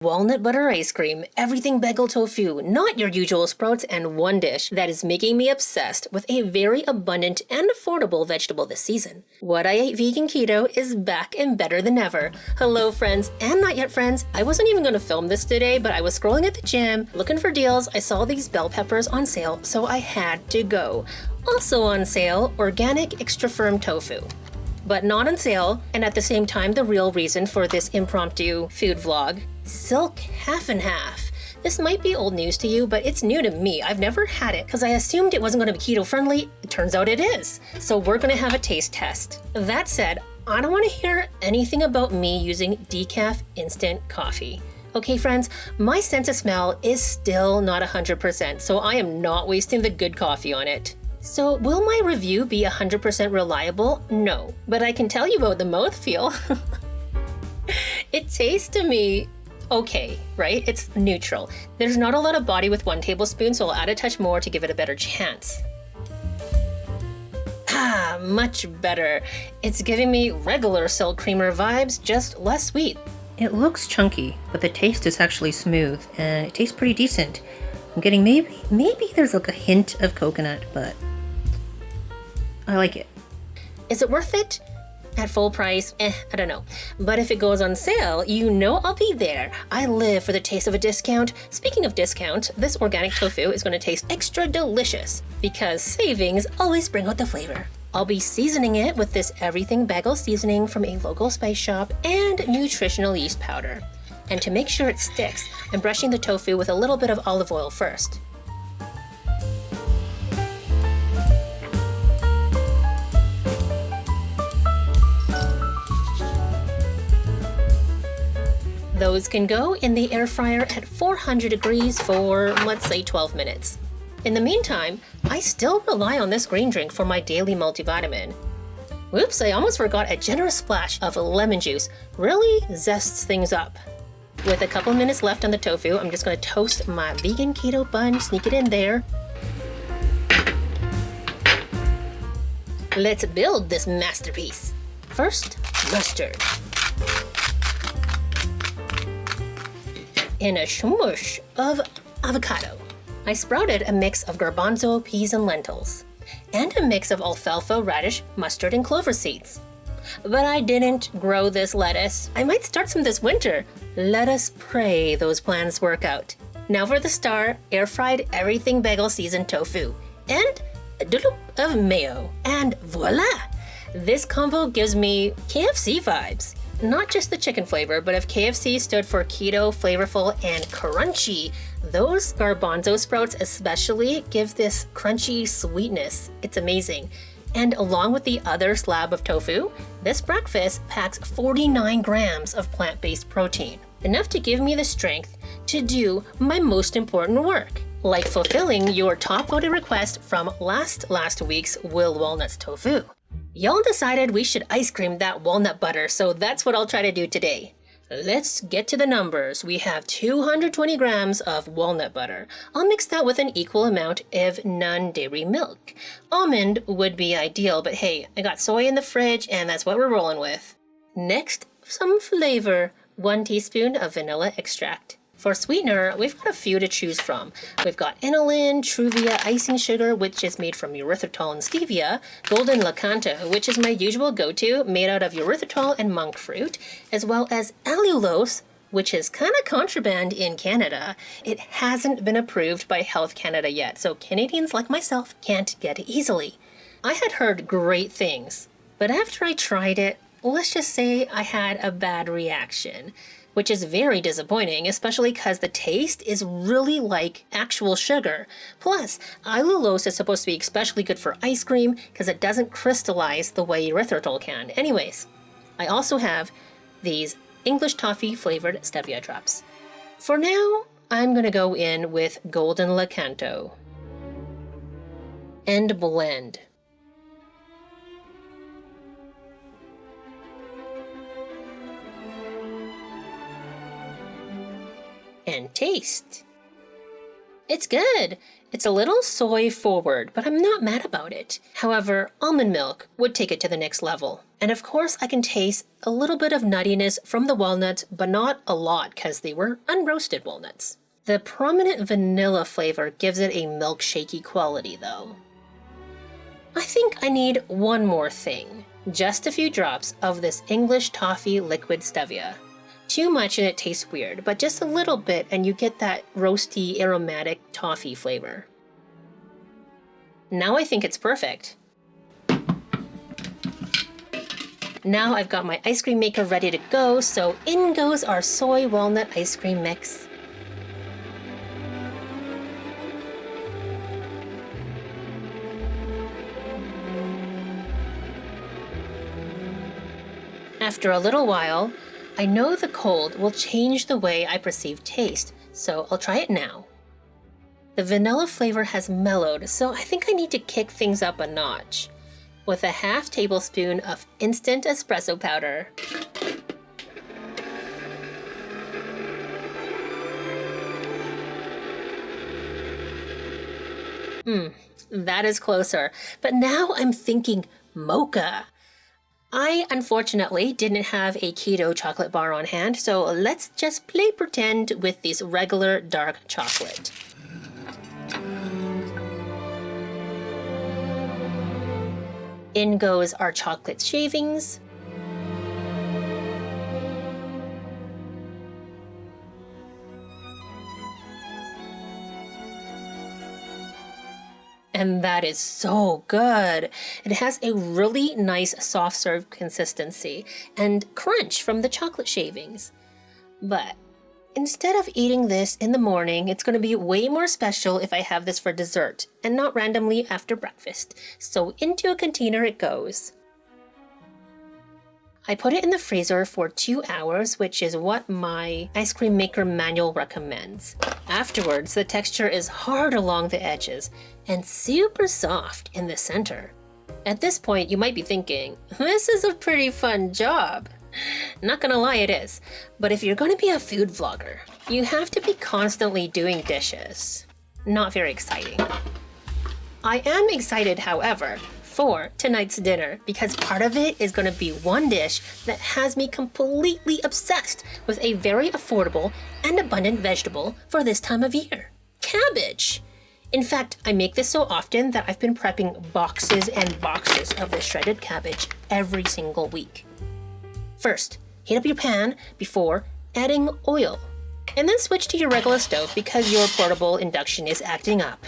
Walnut butter ice cream, everything bagel tofu, not your usual sprouts, and one dish that is making me obsessed with a very abundant and affordable vegetable this season. What I Ate Vegan Keto is back and better than ever. Hello friends and not yet friends. I wasn't even going to film this today, but I was scrolling at the gym, looking for deals. I saw these bell peppers on sale, so I had to go. Also on sale, organic extra firm tofu. But not on sale, and at the same time the real reason for this impromptu food vlog, silk half and half. This might be old news to you, but it's new to me. I've never had it because I assumed it wasn't going to be keto friendly. It turns out it is. So we're going to have a taste test. That said, I don't want to hear anything about me using decaf instant coffee. Okay friends, my sense of smell is still not 100%, so I am not wasting the good coffee on it. So will my review be 100% reliable? No, but I can tell you about the mouthfeel. It tastes to me okay, right? It's neutral. There's not a lot of body with 1 tablespoon, so I'll add a touch more to give it a better chance. Ah, much better. It's giving me regular silk creamer vibes, just less sweet. It looks chunky, but the taste is actually smooth, and it tastes pretty decent. I'm getting maybe there's like a hint of coconut, but I like it. Is it worth it? At full price? I don't know. But if it goes on sale, you know I'll be there. I live for the taste of a discount. Speaking of discount, this organic tofu is going to taste extra delicious because savings always bring out the flavor. I'll be seasoning it with this everything bagel seasoning from a local spice shop and nutritional yeast powder. And to make sure it sticks, I'm brushing the tofu with a little bit of olive oil first. Those can go in the air fryer at 400 degrees for, let's say, 12 minutes. In the meantime, I still rely on this green drink for my daily multivitamin. Whoops, I almost forgot a generous splash of lemon juice. Really zests things up. With a couple minutes left on the tofu, I'm just going to toast my vegan keto bun, sneak it in there. Let's build this masterpiece. First, mustard. In a smush of avocado. I sprouted a mix of garbanzo, peas, and lentils, and a mix of alfalfa, radish, mustard, and clover seeds. But I didn't grow this lettuce. I might start some this winter. Let us pray those plans work out. Now for the star, air-fried everything bagel seasoned tofu, and a dollop of mayo. And voila! This combo gives me KFC vibes. Not just the chicken flavor, but if KFC stood for keto, flavorful, and crunchy, those garbanzo sprouts especially give this crunchy sweetness. It's amazing. And along with the other slab of tofu, this breakfast packs 49 grams of plant-based protein, enough to give me the strength to do my most important work, like fulfilling your top voted request from last week's Will Walnuts Tofu. Y'all decided we should ice cream that walnut butter, so that's what I'll try to do today. Let's get to the numbers. We have 220 grams of walnut butter. I'll mix that with an equal amount of non-dairy milk. Almond would be ideal, but hey, I got soy in the fridge and that's what we're rolling with. Next, some flavor. 1 teaspoon of vanilla extract. For sweetener, we've got a few to choose from. We've got inulin, Truvia icing sugar, which is made from erythritol and stevia, golden lakanto, which is my usual go-to, made out of erythritol and monk fruit, as well as allulose, which is kind of contraband in Canada. It hasn't been approved by Health Canada yet, so Canadians like myself can't get it easily. I had heard great things, but after I tried it, let's just say I had a bad reaction, which is very disappointing, especially because the taste is really like actual sugar. Plus, allulose is supposed to be especially good for ice cream because it doesn't crystallize the way erythritol can. Anyways, I also have these English toffee flavored stevia drops. For now, I'm going to go in with golden lakanto and blend. And taste. It's good. It's a little soy forward, but I'm not mad about it. However, almond milk would take it to the next level. And of course, I can taste a little bit of nuttiness from the walnuts, but not a lot because they were unroasted walnuts. The prominent vanilla flavor gives it a milkshakey quality though. I think I need one more thing. Just a few drops of this English toffee liquid stevia. Too much and it tastes weird, but just a little bit and you get that roasty, aromatic toffee flavor. Now I think it's perfect. Now I've got my ice cream maker ready to go, so in goes our soy walnut ice cream mix. After a little while, I know the cold will change the way I perceive taste, so I'll try it now. The vanilla flavor has mellowed, so I think I need to kick things up a notch with a half tablespoon of instant espresso powder. That is closer, but now I'm thinking mocha. I unfortunately didn't have a keto chocolate bar on hand, so let's just play pretend with this regular dark chocolate. In goes our chocolate shavings. And that is so good. It has a really nice soft serve consistency and crunch from the chocolate shavings. But instead of eating this in the morning, it's going to be way more special if I have this for dessert and not randomly after breakfast. So into a container it goes. I put it in the freezer for 2 hours, which is what my ice cream maker manual recommends. Afterwards, the texture is hard along the edges and super soft in the center. At this point, you might be thinking, this is a pretty fun job. Not gonna lie, it is. But if you're gonna be a food vlogger, you have to be constantly doing dishes. Not very exciting. I am excited, however, for tonight's dinner because part of it is going to be one dish that has me completely obsessed with a very affordable and abundant vegetable for this time of year: cabbage. In fact, I make this so often that I've been prepping boxes and boxes of this shredded cabbage every single week. First, heat up your pan before adding oil, and then switch to your regular stove because your portable induction is acting up.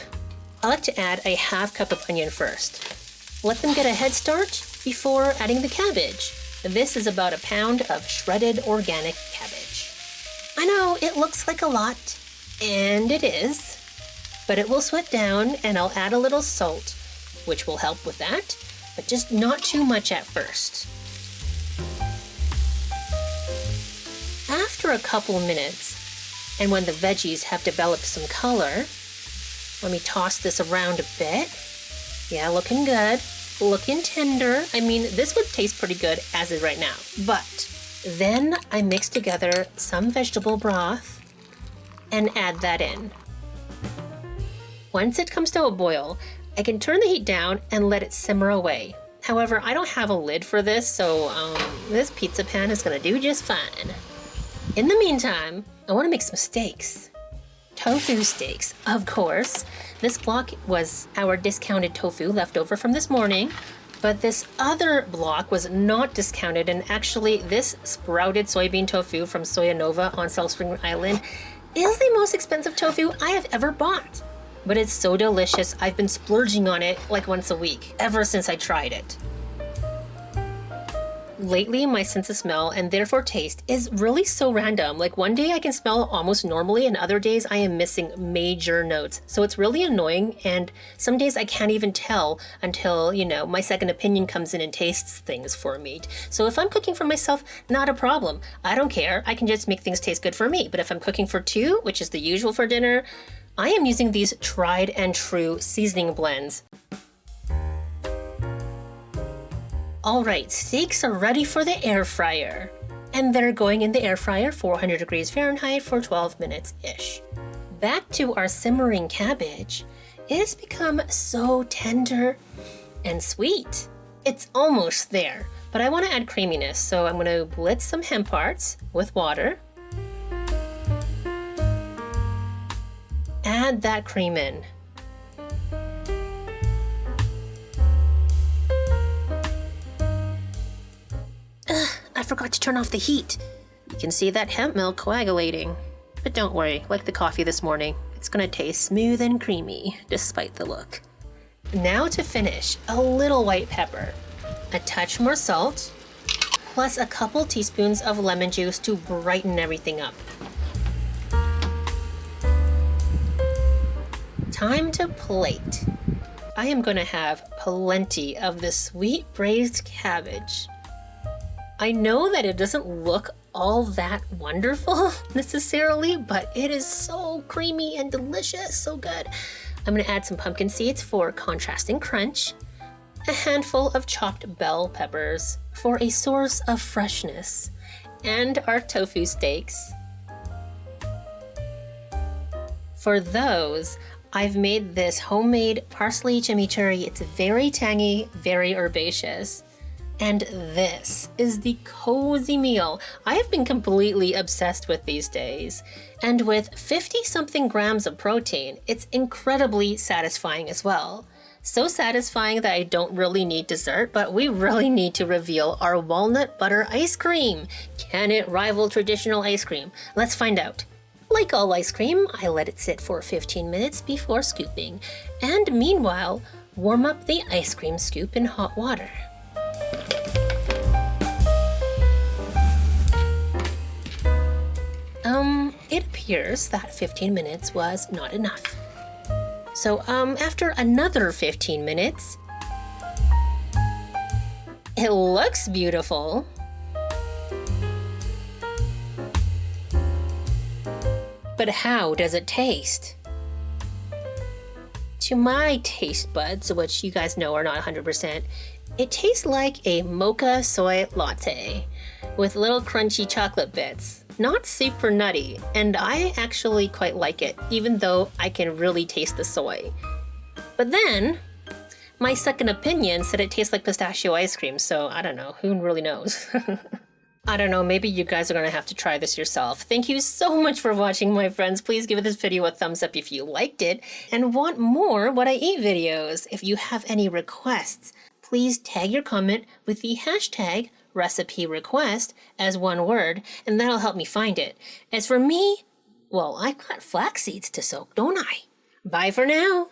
I like to add a half cup of onion first. Let them get a head start before adding the cabbage. This is about a pound of shredded organic cabbage. I know it looks like a lot, and it is, but it will sweat down and I'll add a little salt, which will help with that, but just not too much at first. After a couple minutes, and when the veggies have developed some color, let me toss this around a bit. Yeah, looking good, looking tender. I mean, this would taste pretty good as is right now. But then I mix together some vegetable broth and add that in. Once it comes to a boil, I can turn the heat down and let it simmer away. However, I don't have a lid for this, so this pizza pan is gonna do just fine. In the meantime, I wanna make some steaks. Tofu steaks, of course. This block was our discounted tofu left over from this morning, but this other block was not discounted, and actually this sprouted soybean tofu from Soya Nova on South Spring Island is the most expensive tofu I have ever bought. But it's so delicious, I've been splurging on it like once a week, ever since I tried it. Lately, my sense of smell and therefore taste is really so random. Like one day I can smell almost normally and other days I am missing major notes. So it's really annoying, and some days I can't even tell until, my second opinion comes in and tastes things for me. So if I'm cooking for myself, not a problem. I don't care. I can just make things taste good for me. But if I'm cooking for two, which is the usual for dinner, I am using these tried and true seasoning blends. Alright, steaks are ready for the air fryer. And they're going in the air fryer 400 degrees Fahrenheit for 12 minutes-ish. Back to our simmering cabbage. It has become so tender and sweet. It's almost there, but I want to add creaminess, so I'm going to blitz some hemp hearts with water. Add that cream in. I forgot to turn off the heat. You can see that hemp milk coagulating. But don't worry, like the coffee this morning, it's gonna taste smooth and creamy, despite the look. Now to finish, a little white pepper, a touch more salt, plus a couple teaspoons of lemon juice to brighten everything up. Time to plate. I am gonna have plenty of this sweet braised cabbage. I know that it doesn't look all that wonderful necessarily, but it is so creamy and delicious, so good. I'm gonna add some pumpkin seeds for contrasting crunch, a handful of chopped bell peppers for a source of freshness, and our tofu steaks. For those, I've made this homemade parsley chimichurri. It's very tangy, very herbaceous. And this is the cozy meal I have been completely obsessed with these days. And with 50-something grams of protein, it's incredibly satisfying as well. So satisfying that I don't really need dessert, but we really need to reveal our walnut butter ice cream. Can it rival traditional ice cream? Let's find out. Like all ice cream, I let it sit for 15 minutes before scooping. And meanwhile, warm up the ice cream scoop in hot water. It appears that 15 minutes was not enough. So, after another 15 minutes, it looks beautiful. But how does it taste? To my taste buds, which you guys know are not 100%, it tastes like a mocha soy latte with little crunchy chocolate bits. Not super nutty, and I actually quite like it, even though I can really taste the soy. But then, my second opinion said it tastes like pistachio ice cream, so I don't know, who really knows? I don't know, maybe you guys are gonna have to try this yourself. Thank you so much for watching, my friends. Please give this video a thumbs up if you liked it and want more What I Eat videos. If you have any requests, please tag your comment with the hashtag recipe request as one word, and that'll help me find it. As for me, well, I've got flax seeds to soak, don't I? Bye for now.